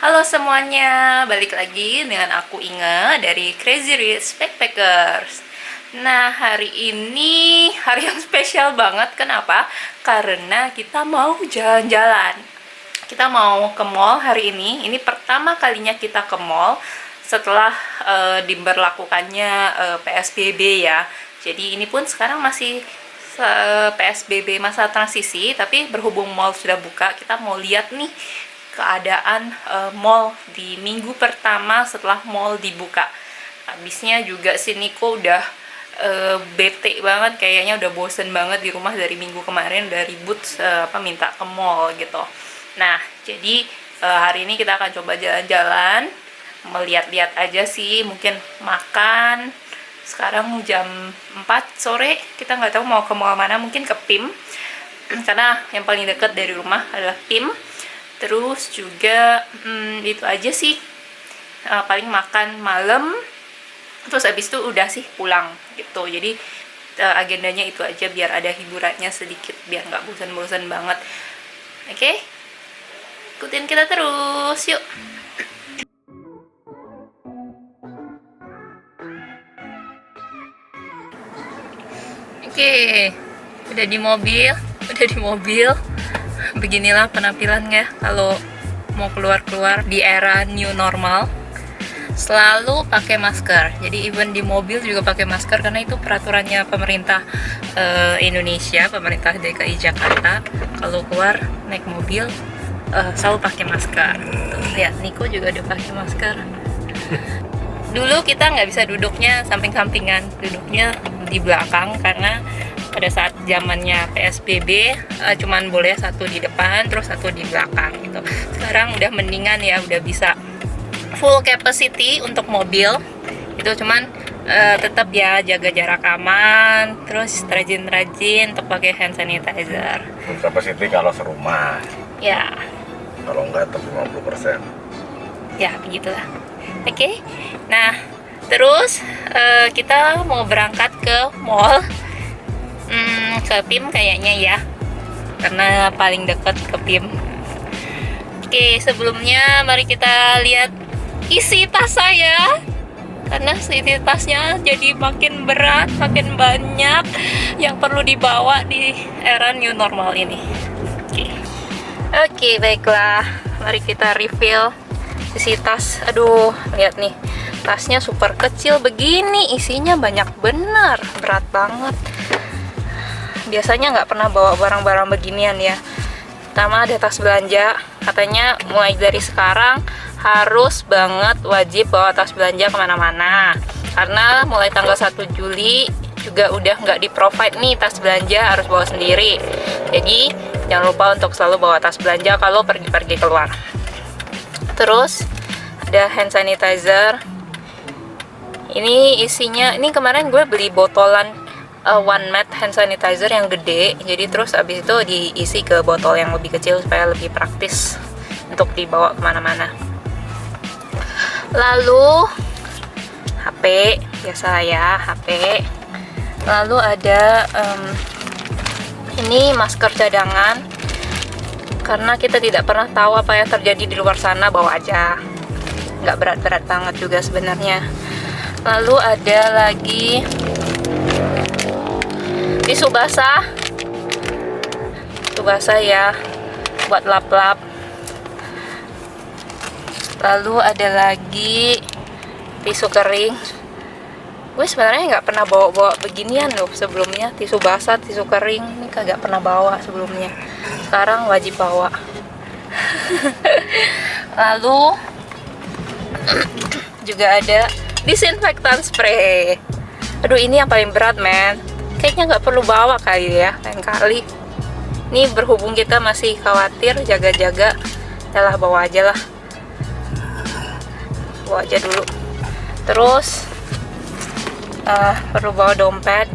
Halo semuanya, balik lagi dengan aku Inge dari Crazy Rich Backpackers. Nah, hari ini hari yang spesial banget. Kenapa? Karena kita mau jalan-jalan. Kita mau ke mall hari ini. Ini pertama kalinya kita ke mall setelah diberlakukannya PSBB ya. Jadi ini pun sekarang masih PSBB masa transisi, tapi berhubung mall sudah buka, kita mau lihat nih keadaan mall di minggu pertama setelah mall dibuka. Habisnya juga si Niko udah bete banget, kayaknya udah bosen banget di rumah dari minggu kemarin, udah ribut minta ke mall gitu. Nah, jadi hari ini kita akan coba jalan-jalan, melihat-lihat aja sih, mungkin makan. Sekarang jam 4 sore, kita nggak tahu mau ke mall mana, mungkin ke PIM, karena yang paling dekat dari rumah adalah PIM. Terus juga itu aja sih, paling makan malam, terus habis itu udah sih pulang gitu. Jadi agendanya itu aja biar ada hiburannya sedikit, biar nggak bosan-bosan banget. Oke, ikutin kita terus yuk. Oke, udah di mobil. Beginilah penampilannya kalau mau keluar-keluar di era new normal. Selalu pakai masker. Jadi even di mobil juga pakai masker, karena itu peraturannya pemerintah Indonesia, pemerintah DKI Jakarta. Kalau keluar naik mobil selalu pakai masker. Tuh, lihat Niko juga udah pakai masker. Dulu kita nggak bisa duduknya samping-sampingan, duduknya di belakang karena pada saat zamannya PSBB cuman boleh satu di depan terus satu di belakang gitu. Sekarang udah mendingan ya, udah bisa full capacity untuk mobil itu, cuman tetap ya jaga jarak aman, terus rajin-rajin untuk pakai hand sanitizer. Full capacity kalau serumah Ya, kalau enggak tetap 50%. ya begitulah. Oke. Nah, terus kita mau berangkat ke mall, ke PIM kayaknya ya, karena paling dekat ke PIM. Oke, sebelumnya mari kita lihat isi tas saya, karena isi tasnya jadi makin berat, makin banyak yang perlu dibawa di era new normal ini. Oke, baiklah, mari kita refill isi tas. Aduh, lihat nih, tasnya super kecil begini, isinya banyak bener, berat banget. Biasanya nggak pernah bawa barang-barang beginian ya. Pertama ada tas belanja, katanya mulai dari sekarang harus banget wajib bawa tas belanja kemana-mana, karena mulai tanggal 1 Juli juga udah nggak di-provide nih tas belanja, harus bawa sendiri. Jadi jangan lupa untuk selalu bawa tas belanja kalau pergi-pergi keluar. Terus ada hand sanitizer. Ini isinya, ini kemarin gue beli botolan one mat hand sanitizer yang gede, jadi terus abis itu diisi ke botol yang lebih kecil supaya lebih praktis untuk dibawa kemana-mana. Lalu HP, biasa ya HP. Lalu ada ini masker cadangan, karena kita tidak pernah tahu apa yang terjadi di luar sana, bawa aja, nggak berat-berat banget juga sebenarnya. Lalu ada lagi tisu basah ya, buat lap-lap. Lalu ada lagi tisu kering. Gue sebenarnya nggak pernah bawa beginian loh sebelumnya, tisu basah, tisu kering ini kagak pernah bawa sebelumnya. Sekarang wajib bawa. Lalu juga ada disinfektan spray. Aduh, ini yang paling berat men, kayaknya nggak perlu bawa kali ya lain kali. Ini berhubung kita masih khawatir, jaga-jaga, yalah bawa aja lah, bawa aja dulu. Terus perlu bawa dompet.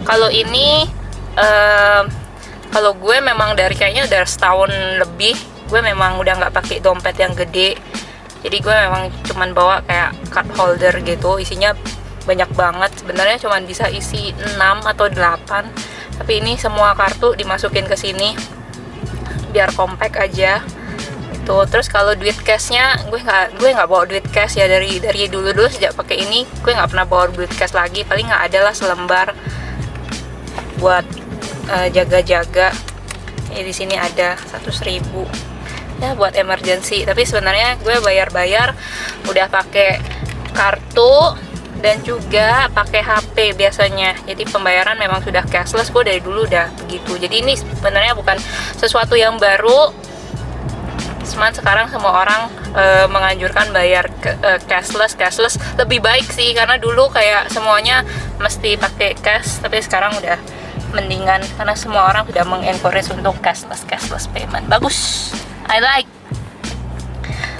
Kalau ini kalau gue memang dari kayaknya udah setahun lebih, gue memang udah nggak pakai dompet yang gede. Jadi gue memang cuman bawa kayak card holder gitu, isinya banyak banget. Sebenarnya cuman bisa isi 6 atau 8, tapi ini semua kartu dimasukin ke sini biar compact aja. gitu. Terus kalau duit cashnya gue nggak bawa duit cash ya, dari dulu sejak pakai ini gue nggak pernah bawa duit cash lagi. Paling nggak ada lah selembar buat jaga-jaga. Di sini ada 100.000 ya buat emergency. Tapi sebenarnya gue bayar udah pakai kartu dan juga pakai HP biasanya. Jadi pembayaran memang sudah cashless. Gue dari dulu udah begitu. Jadi ini sebenarnya bukan sesuatu yang baru. Cuman sekarang semua orang menganjurkan bayar cashless lebih baik sih, karena dulu kayak semuanya mesti pakai cash, tapi sekarang udah mendingan karena semua orang sudah mengencourage untuk cashless payment. Bagus, I like.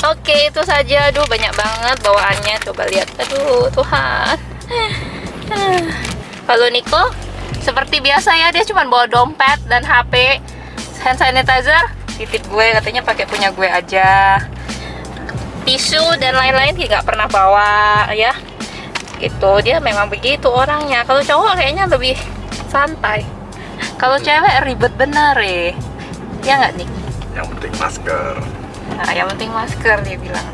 Oke, itu saja. Aduh, banyak banget bawaannya. Coba lihat. Aduh, Tuhan. Kalau Niko seperti biasa ya, dia cuma bawa dompet dan HP. Hand sanitizer titip gue, katanya pakai punya gue aja. Tisu dan lain-lain dia nggak pernah bawa ya. Gitu, dia memang begitu orangnya. Kalau cowok kayaknya lebih santai. Kalau cewek ribet bener ya nggak nih? Yang penting masker. Nah, yang penting masker dia bilang.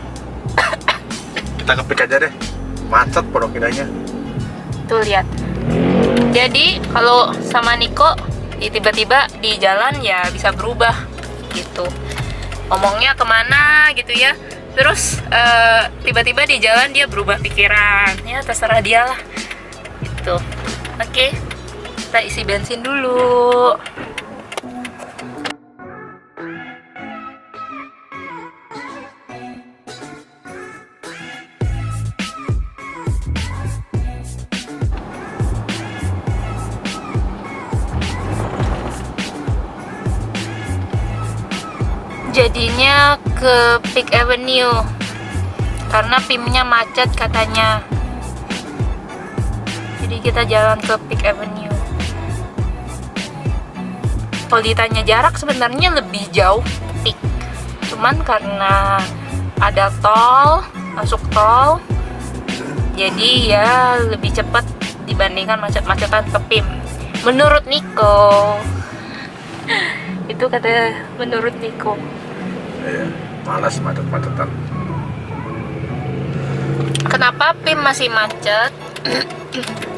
Kita kepik aja deh. Macet Pondok Indahnya. Tuh lihat. Jadi kalau sama Niko tiba-tiba di jalan ya bisa berubah gitu. Ngomongnya kemana gitu ya. Terus tiba-tiba di jalan dia berubah pikiran. Ya terserah dia lah. Gitu. Oke. Kita isi bensin dulu. Jadinya ke Peak Avenue karena PIM-nya macet katanya. Jadi kita jalan ke Peak Avenue. Kalau ditanya jarak sebenarnya lebih jauh Peak, cuman karena ada tol, masuk tol, jadi ya lebih cepat dibandingkan macet-macetan ke PIM. Menurut Niko. Itu kata menurut Niko. Iya, malas macet-macetan. Kenapa PIM masih macet?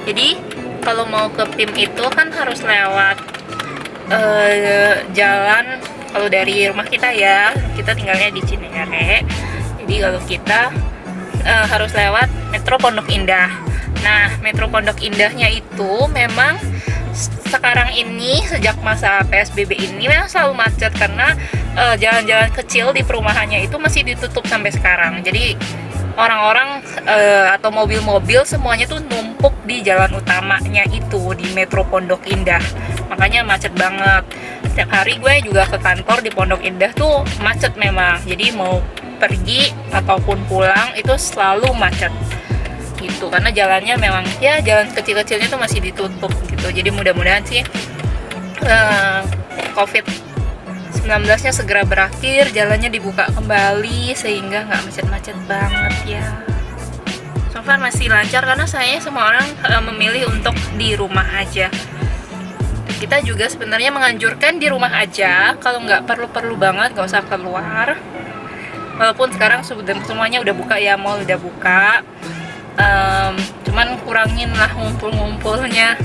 Jadi kalau mau ke PIM itu kan harus lewat jalan. Kalau dari rumah kita ya, kita tinggalnya di Cinere. Jadi kalau kita harus lewat Metro Pondok Indah. Nah, Metro Pondok Indahnya itu memang sekarang ini sejak masa PSBB ini memang selalu macet karena jalan-jalan kecil di perumahannya itu masih ditutup sampai sekarang. Jadi orang-orang atau mobil-mobil semuanya tuh numpuk di jalan utamanya itu di Metro Pondok Indah. Makanya macet banget. Setiap hari gue juga ke kantor di Pondok Indah tuh macet memang. Jadi mau pergi ataupun pulang itu selalu macet gitu, karena jalannya memang ya jalan kecil-kecilnya tuh masih ditutup gitu. Jadi mudah-mudahan sih COVID-19-nya segera berakhir, jalannya dibuka kembali sehingga nggak macet-macet banget ya. So far masih lancar karena saya semua orang memilih untuk di rumah aja. Kita juga sebenarnya menganjurkan di rumah aja, kalau nggak perlu-perlu banget nggak usah keluar. Walaupun sekarang semuanya udah buka ya, mall udah buka. Cuman kurangin lah ngumpul-ngumpulnya.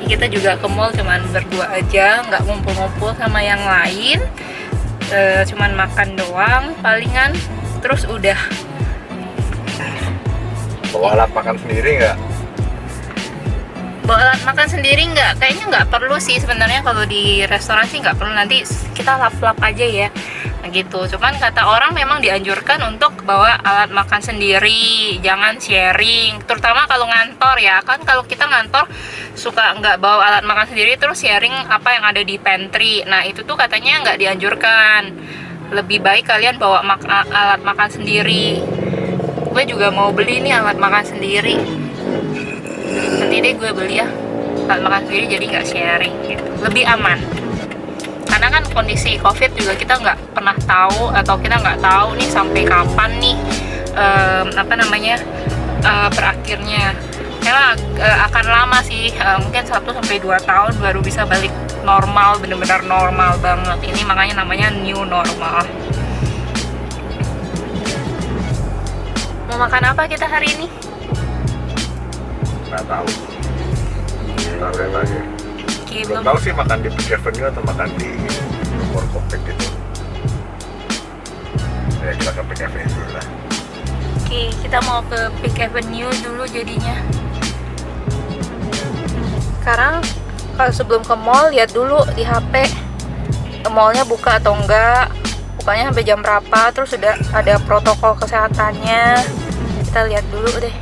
Kita juga ke mall cuman berdua aja, nggak ngumpul-ngumpul sama yang lain. Cuman makan doang palingan, terus udah. Bawa alat makan sendiri nggak? Bawa alat makan sendiri nggak? Kayaknya nggak perlu sih sebenarnya. Kalau di restoran sih nggak perlu, nanti kita lap-lap aja ya gitu. Cuman kata orang memang dianjurkan untuk bawa alat makan sendiri, jangan sharing, terutama kalau ngantor ya kan. Kalau kita ngantor suka nggak bawa alat makan sendiri terus sharing apa yang ada di pantry. Nah itu tuh katanya nggak dianjurkan. Lebih baik kalian bawa alat makan sendiri. Gue juga mau beli nih alat makan sendiri, nanti deh gue beli ya alat makan sendiri, jadi nggak sharing gitu, lebih aman. Karena kan kondisi COVID juga kita nggak pernah tahu, atau kita nggak tahu nih sampai kapan nih berakhirnya. Karena akan lama sih, mungkin 1-2 tahun baru bisa balik normal, bener-bener normal banget. Ini makanya namanya new normal. Mau makan apa kita hari ini? Nggak tahu. Ntar lihat aja. Oke, Belum tahu sih makan di Peak Avenue atau makan di Lumor Compact itu. Ya kita ke Peak Avenue dulu lah. Oke, kita mau ke Peak Avenue dulu jadinya. Sekarang kalau sebelum ke mall lihat dulu di HP mallnya buka atau enggak, bukanya sampai jam berapa, terus sudah ada protokol kesehatannya. Kita lihat dulu deh.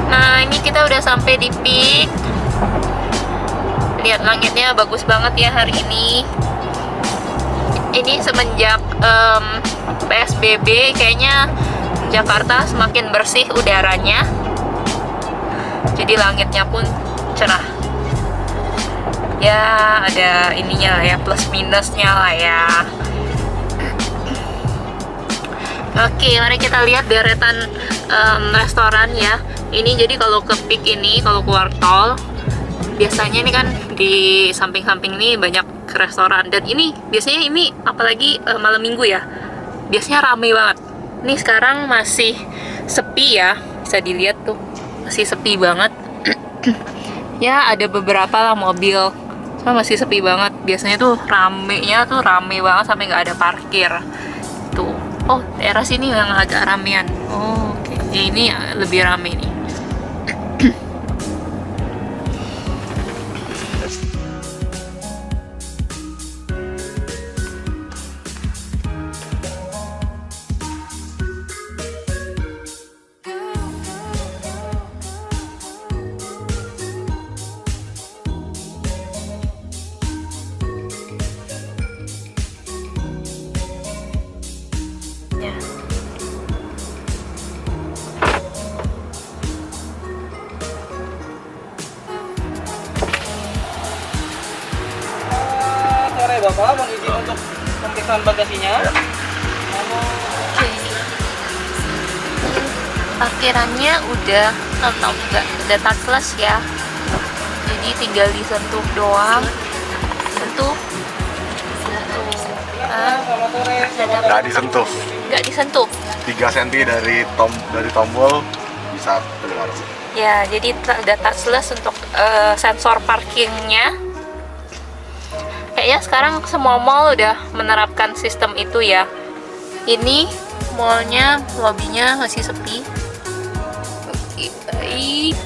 Nah, ini kita udah sampai di Peak. Lihat langitnya bagus banget ya hari ini. Ini semenjak PSBB kayaknya Jakarta semakin bersih udaranya. Jadi langitnya pun cerah. Ya, ada ininya lah ya, plus minusnya lah ya. Oke, mari kita lihat deretan restoran ya. Ini jadi kalau ke Peak ini, kalau keluar tol, biasanya ini kan di samping-samping ini banyak restoran. Dan ini biasanya ini apalagi malam minggu ya, biasanya rame banget. Ini sekarang masih sepi ya, bisa dilihat tuh masih sepi banget. Ya ada beberapa lah mobil, cuma masih sepi banget. Biasanya tuh ramenya tuh rame banget sampai nggak ada parkir. Tuh, oh daerah sini yang agak ramean. Oh, oke. Ya, ini lebih rame nih. Ya. Sore Bapak, mohon izin untuk pemeriksaan bagasinya. Oke. Parkirannya udah udah touchless ya. Jadi tinggal disentuh doang. Sentuh. Selamat sore. Nggak disentuh. Nggak disentuh. 3 cm dari tombol bisa keluar. Ya, jadi udah touchless untuk sensor parkingnya. Kayaknya sekarang semua mall udah menerapkan sistem itu ya. Ini mallnya, lobbynya masih sepi. Oke, baik.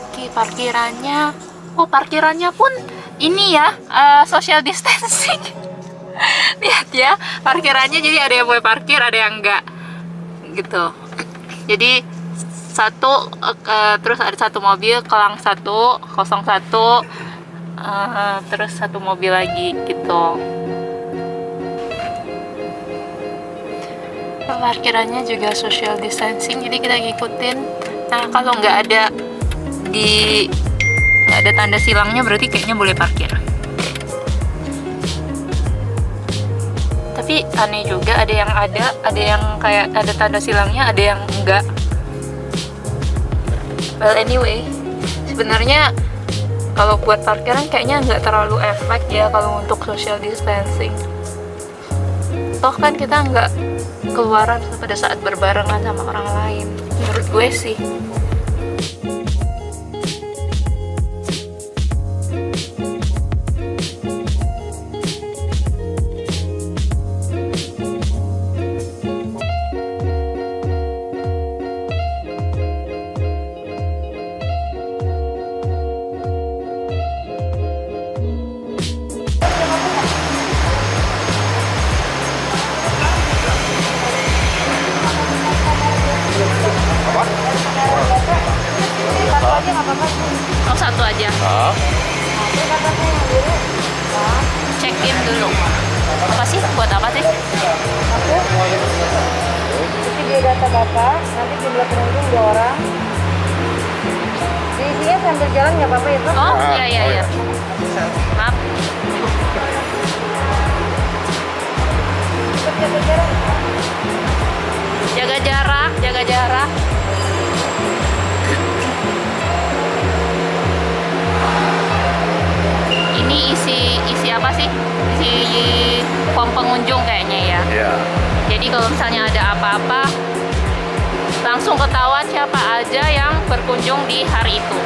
Oke, parkirannya pun ini ya, social distancing. Lihat ya, parkirannya jadi ada yang boleh parkir, ada yang enggak gitu. Jadi satu terus ada satu mobil, kelang 101, terus satu mobil lagi gitu. Parkirannya juga social distancing, jadi kita ngikutin. Nah, kalau nggak ada tanda silangnya berarti kayaknya boleh parkir. aneh juga, ada yang kayak ada tanda silangnya, ada yang enggak. Well anyway, sebenarnya kalau buat parkiran kayaknya nggak terlalu efek ya kalau untuk social distancing. Toh kan kita nggak keluaran pada saat berbarengan sama orang lain, menurut gue sih. Oh, satu aja. Check in dulu. Apa sih? Buat apa sih? Isi biodata Bapak, nanti jumlah pengunjung 2 orang. Diisinya sambil jalan nggak apa-apa ya Pak? Oh, iya. Maaf. Jaga jarak. Ini isi apa sih? Isi form pengunjung kayaknya ya. Iya. Jadi kalau misalnya ada apa-apa, langsung ketahuan siapa aja yang berkunjung di hari itu.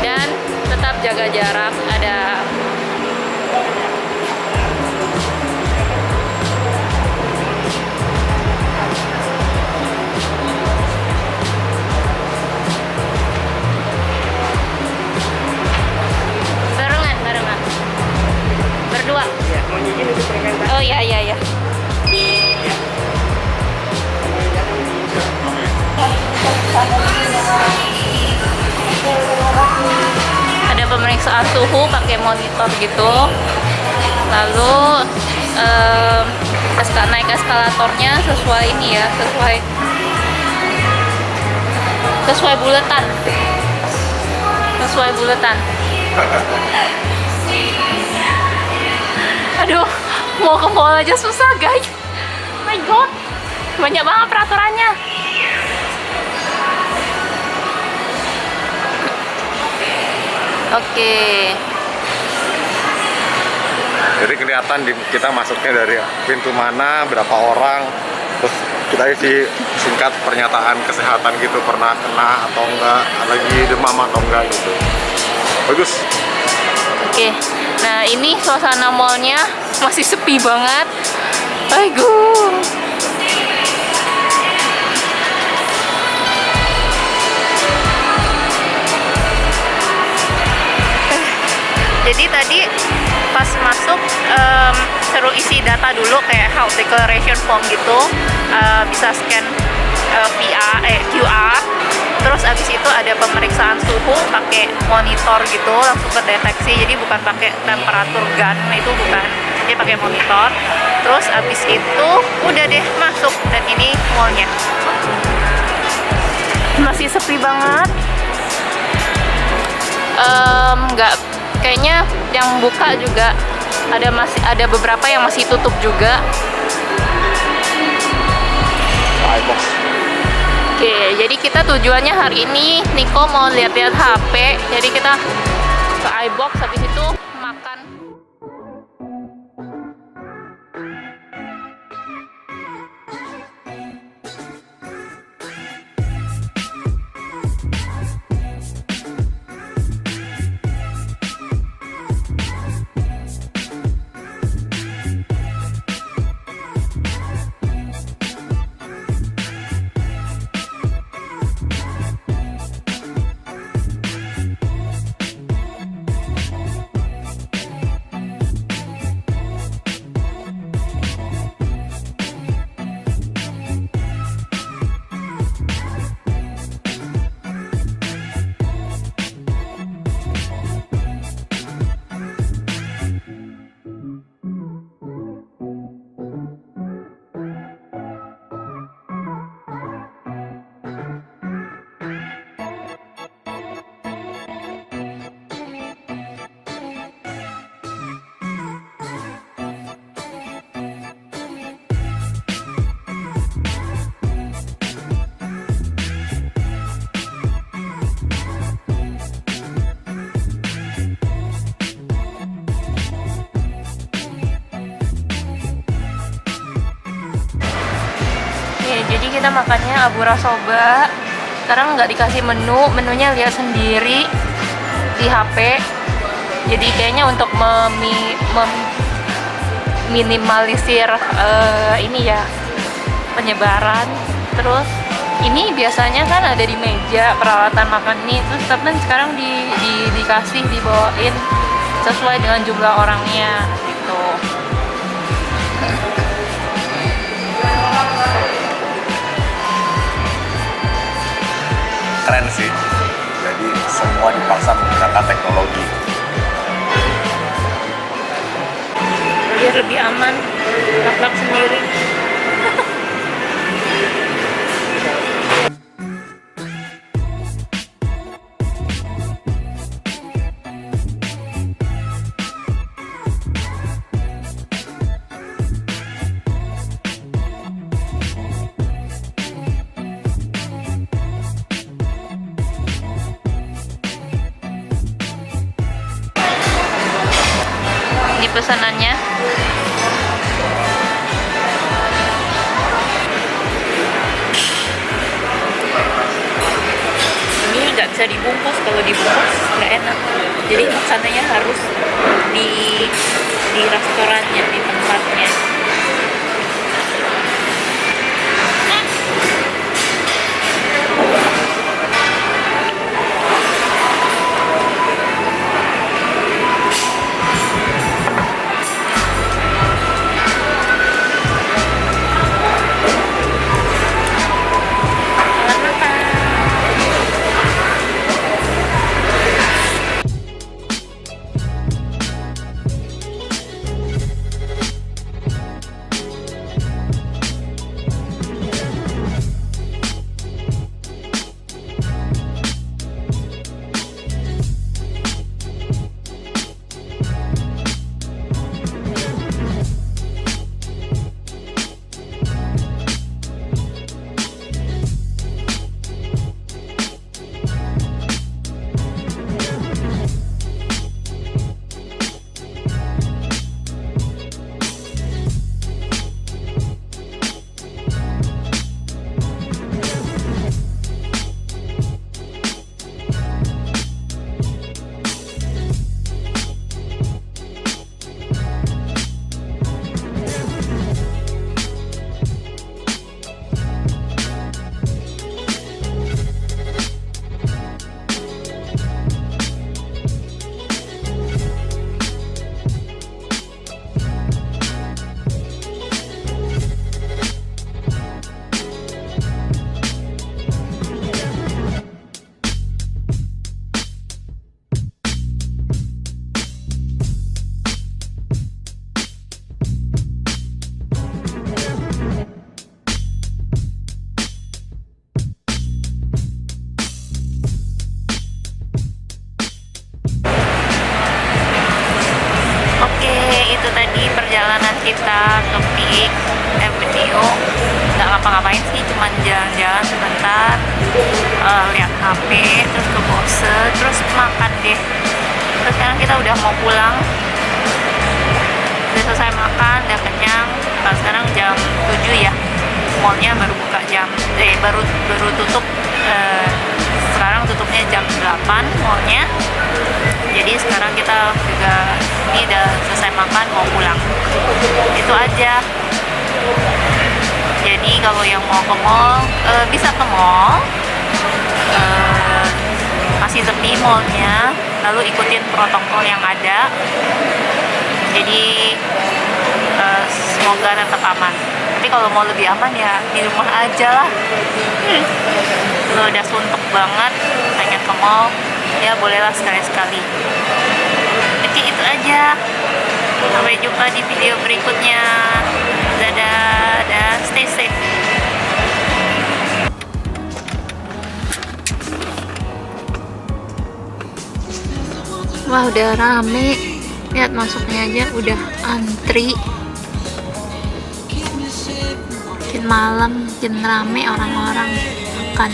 Dan tetap jaga jarak. Ada barengan. Berdua. Ya, mau izin untuk peringatan. Oh iya. Ada pemeriksaan suhu pakai monitor gitu. Lalu naik eskalatornya sesuai ini ya, sesuai buletan. Aduh, mau ke mall aja susah guys. My god, banyak banget peraturannya. Oke. Jadi kelihatan kita masuknya dari pintu mana, berapa orang, terus kita isi singkat pernyataan kesehatan gitu, pernah kena atau enggak, lagi demam atau enggak gitu. Bagus. Oke. Nah, ini suasana mallnya masih sepi banget. Aduh. Jadi tadi pas masuk seru isi data dulu kayak health declaration form gitu, bisa scan QR, terus abis itu ada pemeriksaan suhu pakai monitor gitu, langsung terdeteksi. Jadi bukan pakai temperatur gun, itu bukan, dia pakai monitor. Terus abis itu udah deh masuk, dan ini mallnya masih sepi banget. Nggak, kayaknya yang buka juga ada beberapa yang masih tutup juga. Oke, jadi kita tujuannya hari ini Niko mau lihat-lihat HP. Jadi kita ke iBox, habis itu makan. kita makannya abura soba. Sekarang nggak dikasih menu, menunya lihat sendiri di HP. Jadi kayaknya untuk minimalisir ini ya, penyebaran. Terus ini biasanya kan ada di meja peralatan makan nih, terus tapi sekarang dikasih dibawain sesuai dengan jumlah orangnya gitu. Keren sih, jadi semua dipaksa menggunakan teknologi. Biar lebih aman, masak sendiri. Ini pesanannya. Ini nggak bisa dibungkus, kalau dibungkus nggak enak. Jadi makanannya harus di restorannya, di tempatnya. Itu tadi perjalanan kita ke Peak Avenue. Nggak ngapa-ngapain sih, cuman jalan-jalan sebentar, lihat HP, terus ke Bose, terus makan deh. Terus sekarang kita udah mau pulang, udah selesai makan, udah kenyang. Sekarang jam 7 ya, mallnya baru buka baru tutup. Sekarang tutupnya jam 8 mallnya. Jadi sekarang kita juga ini udah selesai makan, mau pulang. Itu aja. Jadi kalau yang mau ke mall bisa ke mall, masih sepi mallnya, lalu ikutin protokol yang ada. Jadi semoga tetap aman. Tapi kalau mau lebih aman ya di rumah aja lah. Kalau udah suntuk banget pengen ke mall, ya bolehlah sekali-sekali. Oke, itu aja. Sampai jumpa di video berikutnya. Dadah dan stay safe. Wah, udah rame. Lihat masuknya aja udah antri. Makin malam, makin rame orang-orang makan.